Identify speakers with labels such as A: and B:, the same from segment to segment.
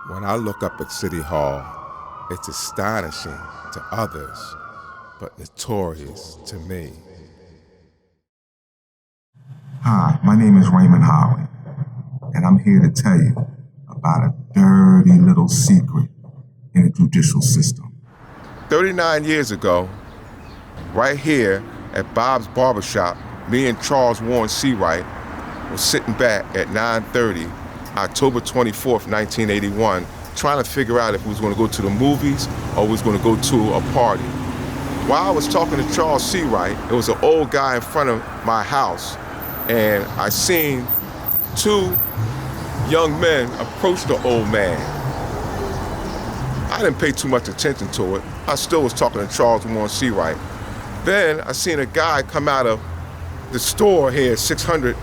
A: When I look up at City Hall, it's astonishing to others, but notorious to me.
B: Hi, my name is Raymond Holley, and I'm here to tell you about a dirty little secret in the judicial system.
A: 39 years ago, right here at Bob's Barbershop, me and Charles Warren Seawright was sitting back at 9:30, October 24th, 1981, trying to figure out if we was going to go to the movies or we was going to go to a party. While I was talking to Charles Seawright, there was an old guy in front of my house, and I seen two young men approach the old man. I didn't pay too much attention to it. I still was talking to Charles Warren Seawright. Then I seen a guy come out of the store here at 600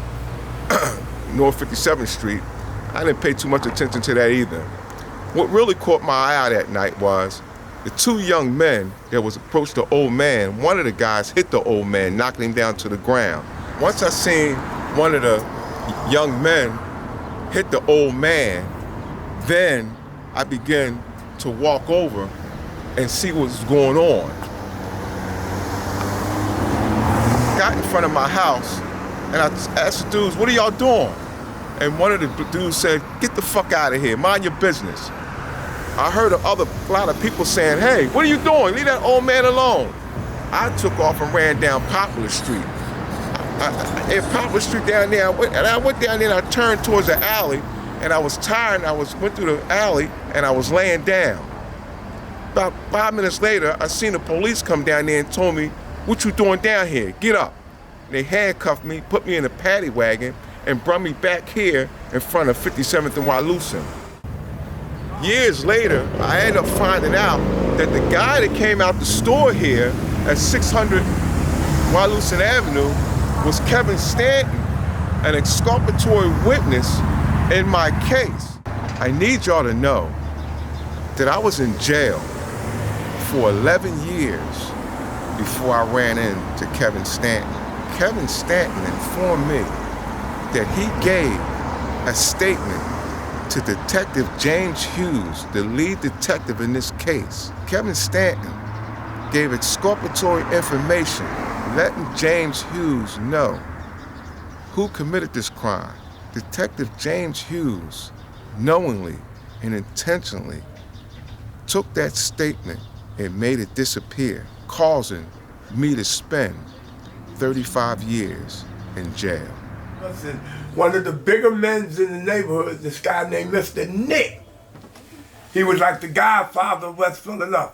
A: North 57th Street. I didn't pay too much attention to that either. What really caught my eye that night was the two young men that was approached the old man. One of the guys hit the old man, knocking him down to the ground. Once I seen one of the young men hit the old man, then I began to walk over and see what was going on. Got in front of my house and I asked the dudes, "What are y'all doing?" And one of the dudes said, "Get the fuck out of here, mind your business." I heard a lot of people saying, "Hey, what are you doing? Leave that old man alone." I took off and ran down Poplar Street. In Poplar Street down there, I went down there and I turned towards the alley, and I was tired and went through the alley and I was laying down. About 5 minutes later, I seen the police come down there and told me, "What you doing down here? Get up." They handcuffed me, put me in a paddy wagon, and brought me back here in front of 57th and Wyalusing. Years later, I ended up finding out that the guy that came out the store here at 600 Wyalusing Avenue was Kevin Stanton, an exculpatory witness in my case. I need y'all to know that I was in jail for 11 years before I ran into Kevin Stanton. Kevin Stanton informed me that he gave a statement to Detective James Hughes, the lead detective in this case. Kevin Stanton gave exculpatory information letting James Hughes know who committed this crime. Detective James Hughes knowingly and intentionally took that statement and made it disappear, causing me to spend 35 years in jail.
C: Listen, one of the bigger men in the neighborhood, this guy named Mr. Nick. He was like the godfather of West Philadelphia.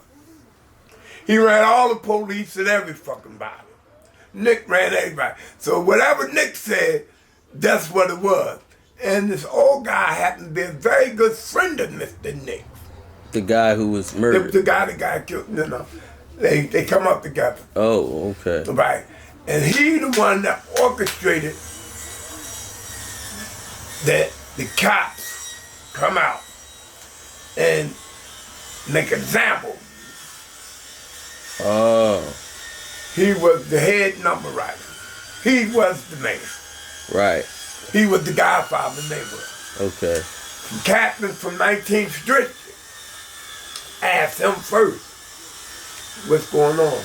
C: He ran all the police and every fucking body. Nick ran everybody. So whatever Nick said, that's what it was. And this old guy happened to be a very good friend of Mr. Nick.
D: The guy who was murdered?
C: The guy that got killed, They come up together.
D: Oh, okay.
C: Right. And he the one that orchestrated that the cops come out and make an example.
D: Oh.
C: He was the head number writer. He was the man.
D: Right.
C: He was the godfather of the neighborhood.
D: Okay.
C: Some captain from 19th Street asked him first what's going on.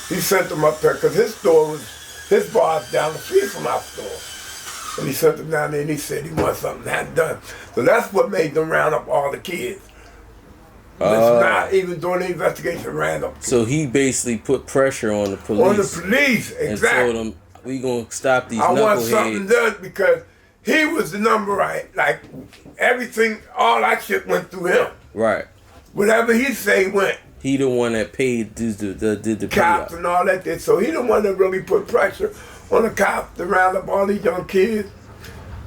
C: He sent him up there because his bar was down the street from our store. And he sent him down there and he said he wanted something had done. So that's what made them round up all the kids. Not even during the investigation, round up kids.
D: So he basically put pressure on the police.
C: On the police, exactly.
D: And told them, we gonna stop these knuckleheads.
C: I want something done because he was the number right. Like everything, all that shit went through him.
D: Right.
C: Whatever he say went.
D: He the one that paid, did the
C: cops
D: payout.
C: And all that did. So he the one that really put pressure on the cops to round up all these young kids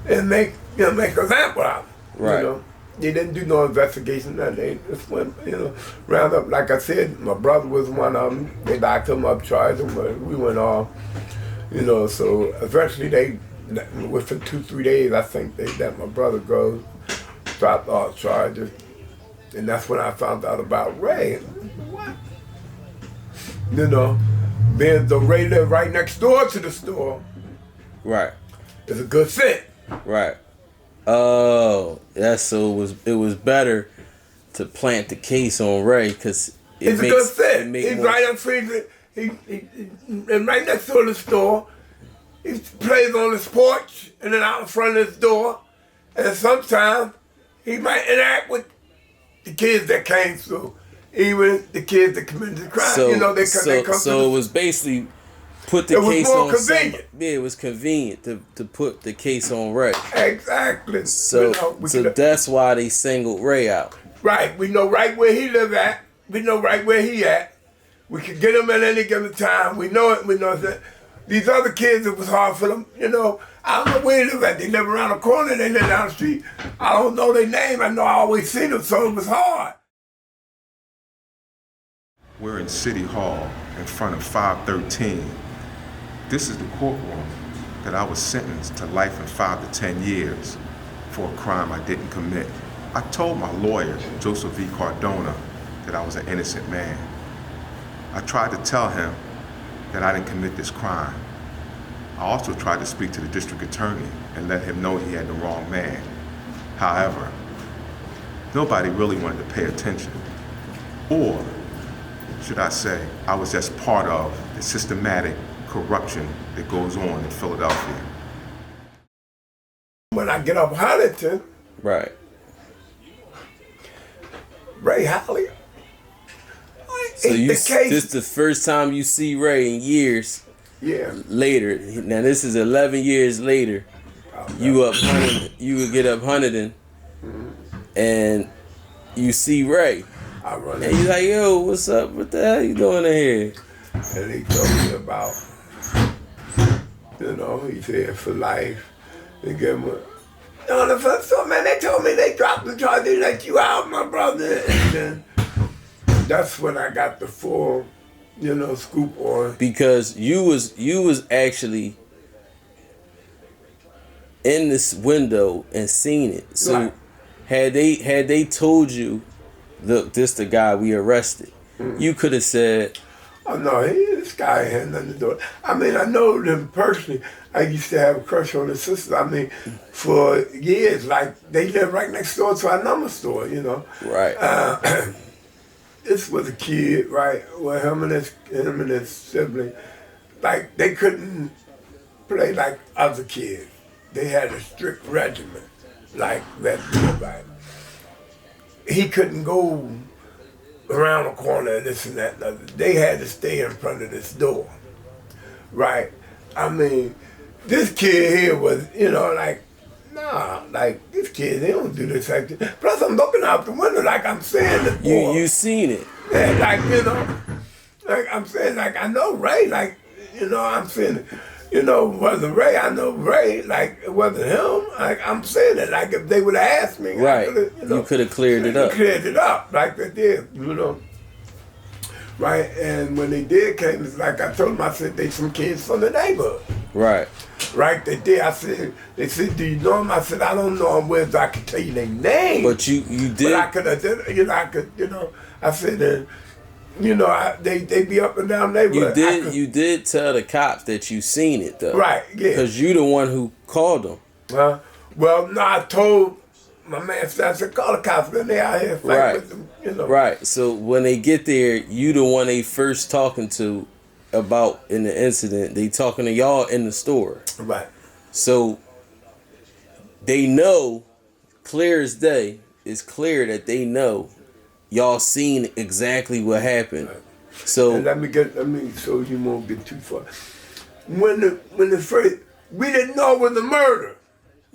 C: and make an example out of them.
D: Right.
C: You know? They didn't do no investigation that day. Just went, round up. Like I said, my brother was one of them. They locked him up, charged him, but we went off. So eventually within 2-3 days, I think they let my brother go, dropped all charges. And that's when I found out about Ray. What? Being the Ray lived right next door to the store.
D: Right.
C: It's a good fit.
D: Right. Oh, yeah. So it was better to plant the case on Ray because
C: it's a good fit. He's right on street. And right next to the store. He plays on his porch and then out in front of his door. And sometimes he might interact with the kids that came through, even the kids that committed the crime.
D: So,
C: you know, they come
D: so it was basically put the case on. Yeah, it was convenient to put the case on Ray.
C: Exactly.
D: So, so that's why they singled Ray out.
C: Right. We know right where he live at. We know right where he at. We can get him at any given time. We know it. We know that. These other kids, it was hard for them, you know. I don't know where they live at. They live around the corner, they live down the street. I don't know their name. I know I always see them, so it was hard.
A: We're in City Hall in front of 513. This is the courtroom that I was sentenced to life and 5 to 10 years for a crime I didn't commit. I told my lawyer, Joseph V. Cardona, that I was an innocent man. I tried to tell him that I didn't commit this crime. I also tried to speak to the district attorney and let him know he had the wrong man. However, nobody really wanted to pay attention. Or, should I say, I was just part of the systematic corruption that goes on in Philadelphia.
C: When I get up Huntington,
D: right,
C: Ray Holley.
D: So this is the first time you see Ray in years.
C: Yeah.
D: Later, now this is 11 years later. You would get up Huntington, and you see Ray.
C: I run
D: and you're like, yo, what's up? What the hell you doing in here?
C: And he told me about, you know, he's here for life. They give him the first time, man, they told me they dropped the charge, they let you out, my brother. And then that's when I got the full, you know, scoop on.
D: Because you was actually in this window and seen it. So
C: right.
D: had they told you, look, this the guy we arrested, you could have said,
C: oh no, this guy had nothing to do with it. I mean, I know them personally. I used to have a crush on his sister. I mean, for years, like they lived right next door to our number store, you know.
D: Right.
C: This was a kid, right, with him and his sibling. Like, they couldn't play like other kids. They had a strict regimen, like that. Right? He couldn't go around the corner and this and that and other. They had to stay in front of this door, right? I mean, this kid here was, you know, like, nah, like, this kid, they don't do this like this. Plus, I'm looking out the window like I'm saying the boy.
D: You seen it.
C: And like, you know, like I'm saying, like, I know Ray, like, you know, I'm saying it. You know, it wasn't Ray, I know Ray, like, it wasn't him. Like, I'm saying it, like, if they would have asked me,
D: right,
C: you
D: could have cleared it up.
C: Cleared it up, like they did, you know. Right, and when they did came, it's like I told them, I said, they some kids from the neighborhood.
D: Right.
C: Right, they did. I said, they said, do you know them? I said, I don't know them well, I could tell you their name.
D: But you did.
C: But I could have, you know, I said, you know, they be up and down the neighborhood.
D: You did tell the cops that you seen it, though.
C: Right, yeah.
D: Because you the one who called them.
C: Well, no, I told my man, I said, call the cops, then they out here fighting with them, you know.
D: Right, so when they get there, you the one they first talking to about in the incident. They talking to y'all in the store.
C: Right.
D: So they know, clear as day, it's clear that they know y'all seen exactly what happened. Right. So
C: and let me so you won't get too far. When the first, we didn't know it was a murder.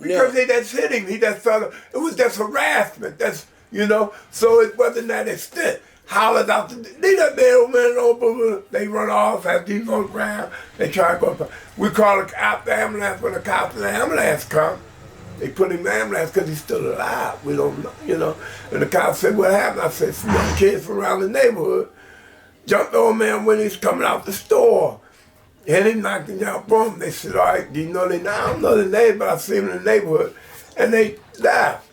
C: Because they just hit him, he just felt it was just harassment. That's, you know, so it wasn't that extent. Hollers out the they done man over, they run off after he's on the ground, they try to go up. We call the ambulance when the cops and the ambulance come. They put him in the ambulance because he's still alive. We don't know, you know. And the cops said, what happened? I said, some young kids from around the neighborhood jumped the old man when he's coming out the store. And he knocked him down, boom. They said, all right, do you know their name? I don't know the name, but I see him in the neighborhood. And they laughed.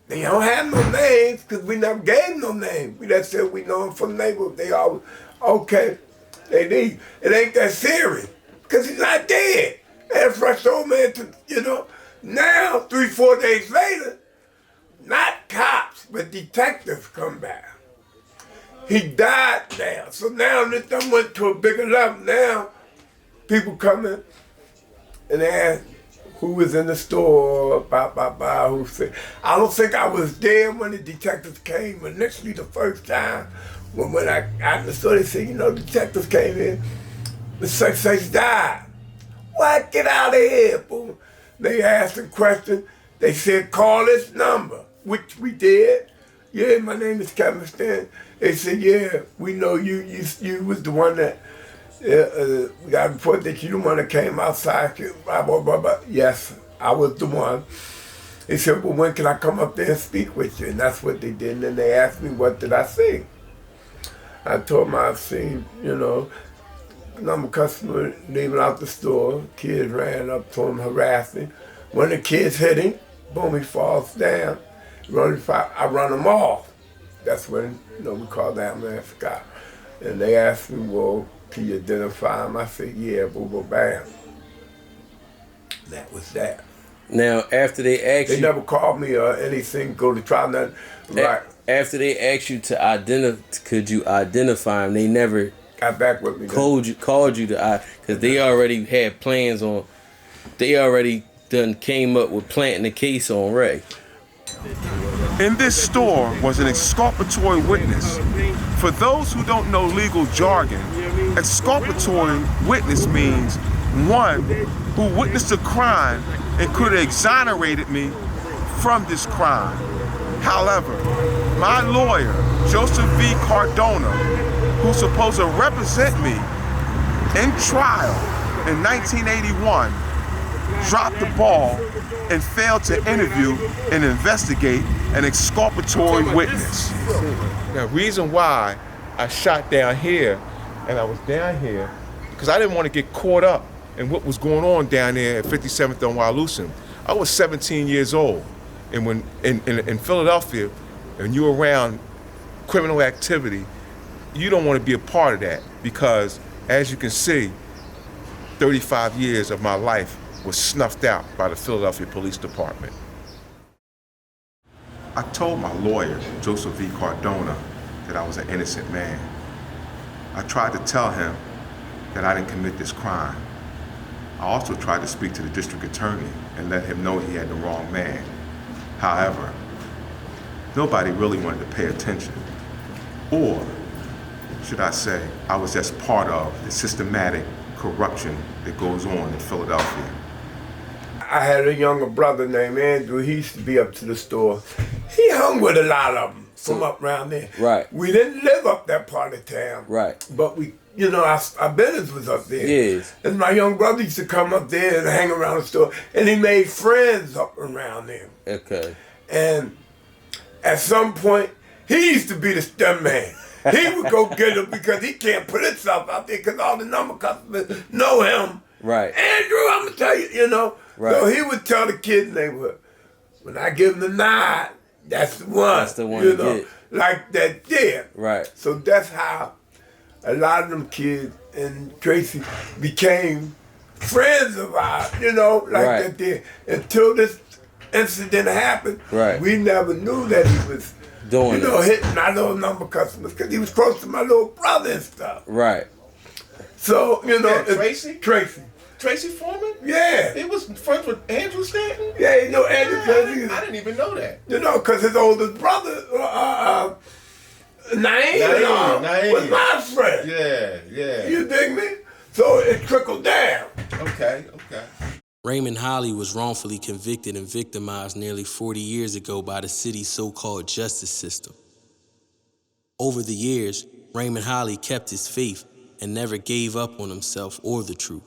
C: They don't have no names because we never gave them no names. We just said we know him from the neighborhood. They always, okay, they need. It ain't that serious because he's not dead. And fresh old man, you know. Now, 3-4 days later, not cops, but detectives come back. He died now. So now this done went to a bigger level. Now people come in and they ask who was in the store, who said. I don't think I was there when the detectives came. Initially the first time when I got in the store, they said, detectives came in, the such died. What? Get out of here, boom. They asked a question. They said, call this number, which we did. Yeah, my name is Kevin Stan. They said, yeah, we know you was the one that, we got a report that you the one that came outside, blah, blah, blah, blah. Yes, I was the one. They said, well, when can I come up there and speak with you? And that's what they did. And then they asked me, what did I see? I told them I've seen, number of customers leaving out the store. Kids ran up to him, harassing. When the kids hit him, boom, he falls down. I run him off. That's when, we called the ambulance guy. And they asked me, well, can you identify him? I said, yeah, boom, boom, bam. That was that.
D: Now, after they asked you...
C: They never called me or anything, go to try nothing. Right.
D: After they asked you to could you identify him, they never...
C: Got back with me.
D: Called you to... Because they already had plans on... They already done came up with planting the case on Ray.
A: In this store was an exculpatory witness. For those who don't know legal jargon, exculpatory witness means one who witnessed a crime and could have exonerated me from this crime. However, my lawyer, Joseph V. Cardona, who's supposed to represent me in trial in 1981, dropped the ball and failed to interview and investigate an exculpatory witness. The reason why I shot down here and I was down here, because I didn't want to get caught up in what was going on down there at 57th and Wyalusing. I was 17 years old, and when in Philadelphia, when you're around criminal activity, you don't want to be a part of that, because as you can see, 35 years of my life was snuffed out by the Philadelphia Police Department. I told my lawyer, Joseph V. Cardona, that I was an innocent man. I tried to tell him that I didn't commit this crime. I also tried to speak to the district attorney and let him know he had the wrong man. However, nobody really wanted to pay attention. Or, should I say, I was just part of the systematic corruption that goes on in Philadelphia.
C: I had a younger brother named Andrew. He used to be up to the store. He hung with a lot of them from up around there.
D: Right.
C: We didn't live up that part of town.
D: Right.
C: But we, our business was up there.
D: Yes.
C: And my young brother used to come up there and hang around the store. And he made friends up around there.
D: Okay.
C: And at some point, he used to be the stem man. He would go get him because he can't put himself out there because all the number customers know him.
D: Right.
C: Andrew, I'm going to tell you,
D: Right.
C: So he would tell the kids in the neighborhood, when I give him the nod, that's the one.
D: That's the one you get.
C: Like that there.
D: Right.
C: So that's how a lot of them kids and Tracy became friends of ours,
D: Right.
C: that there. Until this incident happened,
D: right.
C: We never knew that he was
D: doing
C: hitting my little number customers because he was close to my little brother and stuff.
D: Right.
C: So,
A: Tracy? Tracy Foreman?
C: Yeah.
A: He was friends with Andrew Stanton?
C: Yeah, Andrew Stanton.
A: I didn't even know that.
C: Because his oldest brother, Naeem, was my friend.
A: Yeah.
C: You dig me? So it trickled down.
A: Okay.
D: Raymond Holley was wrongfully convicted and victimized nearly 40 years ago by the city's so-called justice system. Over the years, Raymond Holley kept his faith and never gave up on himself or the truth.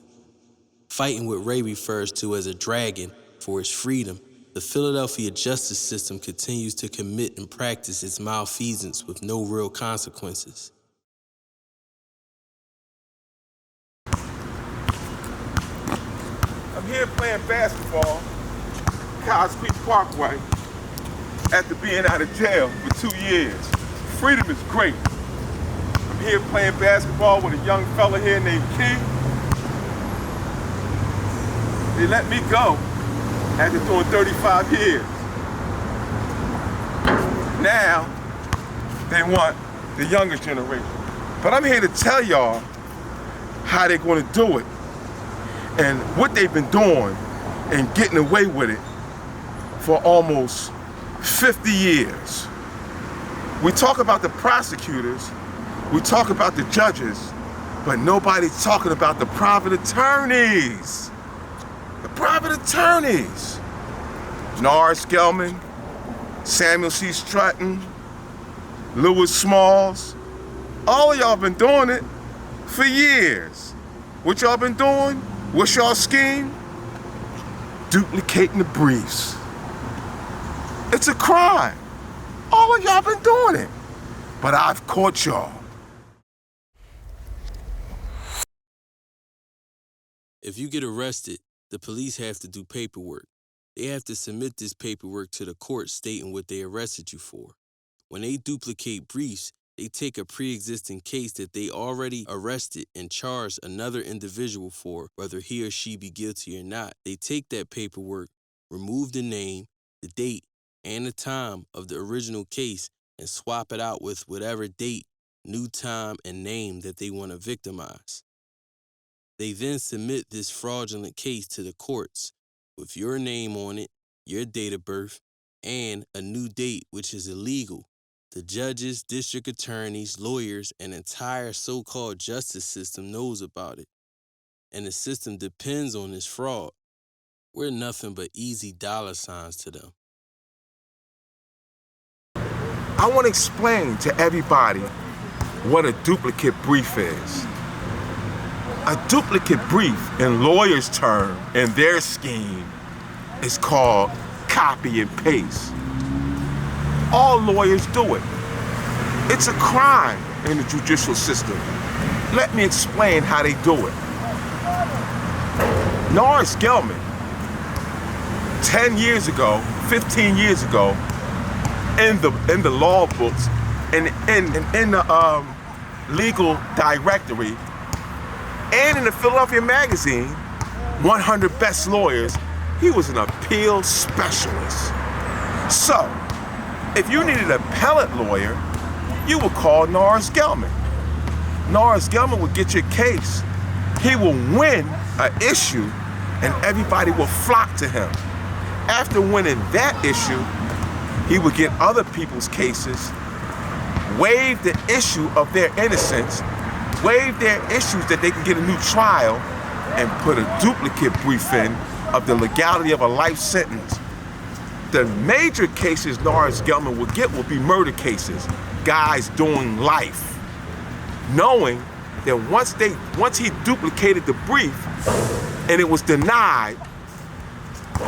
D: Fighting what Ray refers to as a dragon for his freedom, the Philadelphia justice system continues to commit and practice its malfeasance with no real consequences.
A: I'm here playing basketball, Cowes Creek Parkway, after being out of jail for 2 years. Freedom is great. I'm here playing basketball with a young fella here named Key. They let me go after doing 35 years. Now, they want the younger generation. But I'm here to tell y'all how they're gonna do it and what they've been doing and getting away with it for almost 50 years. We talk about the prosecutors, we talk about the judges, but nobody's talking about the private attorneys. The private attorneys. Norris Gelman, Samuel C. Stratton, Lewis Smalls, all of y'all been doing it for years. What y'all been doing? What's y'all scheme? Duplicating the briefs. It's a crime. All of y'all been doing it. But I've caught y'all.
D: If you get arrested, the police have to do paperwork. They have to submit this paperwork to the court stating what they arrested you for. When they duplicate briefs, they take a pre-existing case that they already arrested and charged another individual for, whether he or she be guilty or not. They take that paperwork, remove the name, the date, and the time of the original case and swap it out with whatever date, new time, and name that they want to victimize. They then submit this fraudulent case to the courts with your name on it, your date of birth, and a new date, which is illegal. The judges, district attorneys, lawyers, and entire so-called justice system knows about it. And the system depends on this fraud. We're nothing but easy dollar signs to them.
A: I want to explain to everybody what a duplicate brief is. A duplicate brief, in lawyers' term, in their scheme, is called copy and paste. All lawyers do it. It's a crime in the judicial system. Let me explain how they do it. Norris Gelman, 10 years ago, 15 years ago, in the law books and in the legal directory and in the Philadelphia Magazine, 100 Best Lawyers, he was an appeal specialist. So, if you needed an appellate lawyer, you would call Norris Gelman. Norris Gelman would get your case. He will win an issue and everybody will flock to him. After winning that issue, he would get other people's cases, waive the issue of their innocence, waive their issues that they can get a new trial, and put a duplicate brief in of the legality of a life sentence. The major cases Norris Gelman would get will be murder cases, guys doing life, knowing that once he duplicated the brief and it was denied,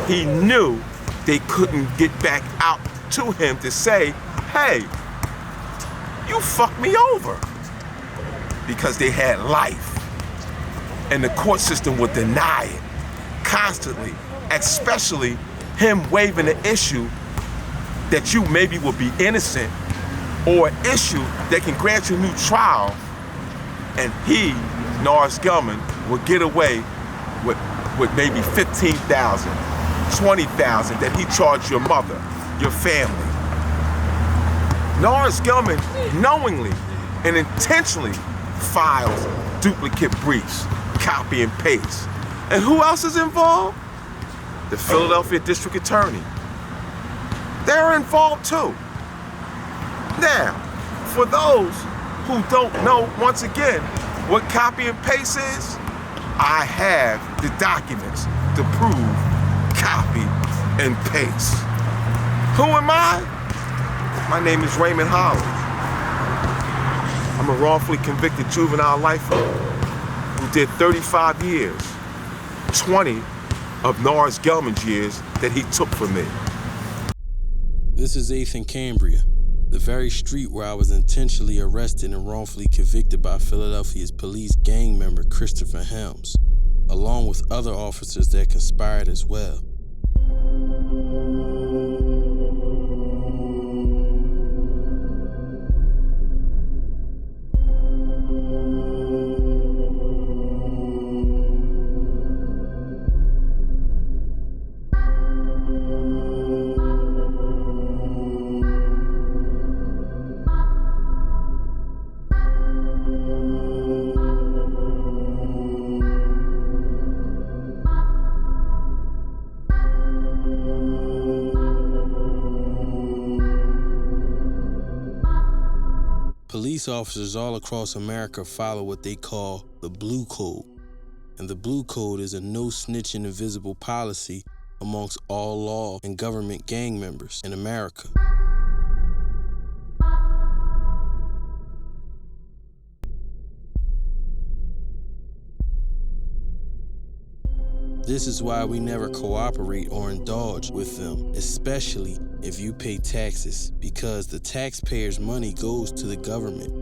A: he knew they couldn't get back out to him to say, hey, you fucked me over, because they had life. And the court system would deny it constantly, especially him waiving the issue that you maybe will be innocent, or an issue that can grant you a new trial, and he, Norris Gelman, will get away with maybe $15,000, $20,000 that he charged your mother, your family. Norris Gelman knowingly and intentionally files duplicate briefs, copy and paste. And who else is involved? The Philadelphia District Attorney. They're involved too. Now, for those who don't know, once again, what copy and paste is, I have the documents to prove copy and paste. Who am I? My name is Raymond Holley. I'm a wrongfully convicted juvenile lifer who did 35 years, 20 of Norris Gelman's years that he took from me.
D: This is 8th and Cambria, the very street where I was intentionally arrested and wrongfully convicted by Philadelphia's police gang member Christopher Helms, along with other officers that conspired as well. Police officers all across America follow what they call the Blue Code. And the Blue Code is a no snitching invisible policy amongst all law and government gang members in America. This is why we never cooperate or indulge with them, especially if you pay taxes, because the taxpayers' money goes to the government,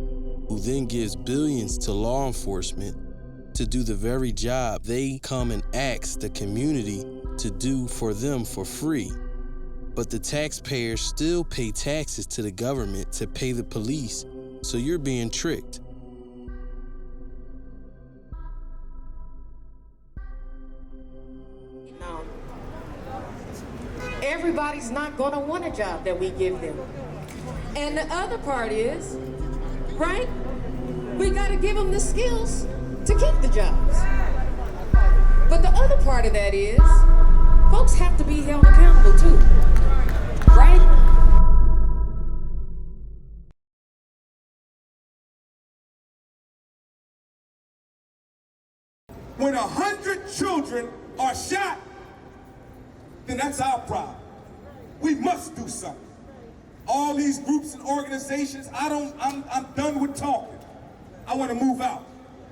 D: who then gives billions to law enforcement to do the very job they come and ask the community to do for them for free. But the taxpayers still pay taxes to the government to pay the police, so you're being tricked.
E: Everybody's not gonna want a job that we give them. And the other part is, right? We gotta give them the skills to keep the jobs. But the other part of that is, folks have to be held accountable too, right?
F: When 100 children are shot, then that's our problem. We must do something. All these groups and organizations, I'm done with talking. I want to move out.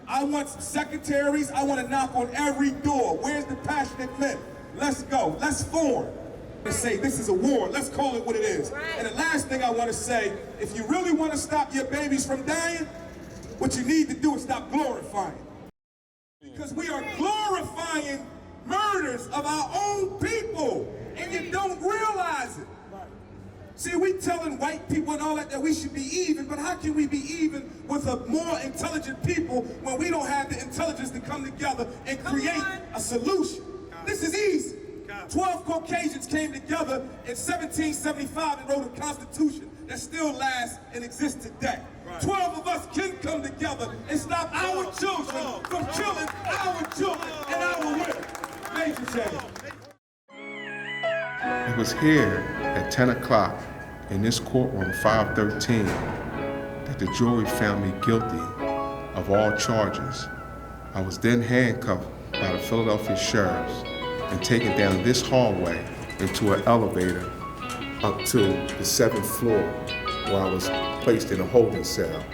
F: I want some secretaries. I want to knock on every door. Where's the passionate men? Let's go. Let's form. Let's say this is a war. Let's call it what it is. And the last thing I want to say, if you really want to stop your babies from dying, what you need to do is stop glorifying. Because we are glorifying murders of our own people, and you don't realize it. See, we telling white people and all that we should be even, but how can we be even with a more intelligent people when we don't have the intelligence to come together and create a solution? This is easy. 12 Caucasians came together in 1775 and wrote a constitution that still lasts and exists today. 12 of us can come together and stop our children from killing our children and our women. Major change.
A: It was here at 10 o'clock in this courtroom, 513, that the jury found me guilty of all charges. I was then handcuffed by the Philadelphia sheriffs and taken down this hallway into an elevator up to the 7th floor, where I was placed in a holding cell.